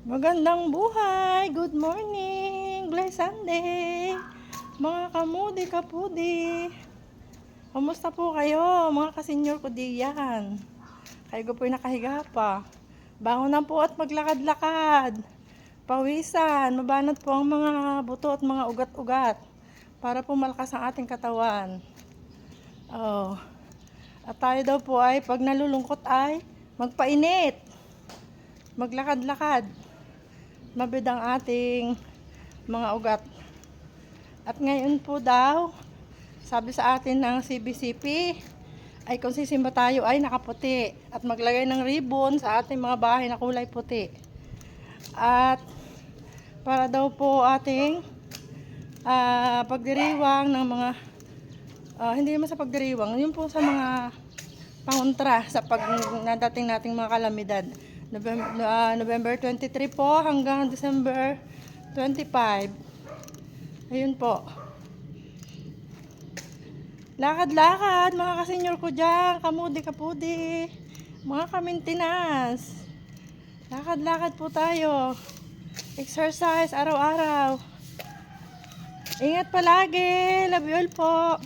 Magandang buhay! Good morning! Blessed Sunday! Mga kamudi, kapudi! Kamusta po kayo? Mga kasenyor ko diyan. Kayo ko po'y nakahiga pa. Bangon na po at maglakad-lakad. Pawisan, mabanat po ang mga buto at mga ugat-ugat para po malakas ang ating katawan. Oh. At tayo daw po ay pag nalulungkot ay magpainit. Maglakad-lakad. Mabid ang ating mga ugat. At ngayon po daw, sabi sa atin ng CBCP, ay kung sisimba tayo ay nakaputi at maglagay ng ribbon sa ating mga bahay na kulay puti. At para daw po ating pagdiriwang ng mga hindi naman sa pagdiriwang, yun po sa mga pangontra sa pag nadating nating mga kalamidad. November 23 po hanggang December 25. Ayun po. Lakad-lakad mga kasenyor ko dyan, kamudi-kapudi, mga kamintinas. Lakad-lakad po tayo. Exercise araw-araw. Ingat palagi. Love you all po.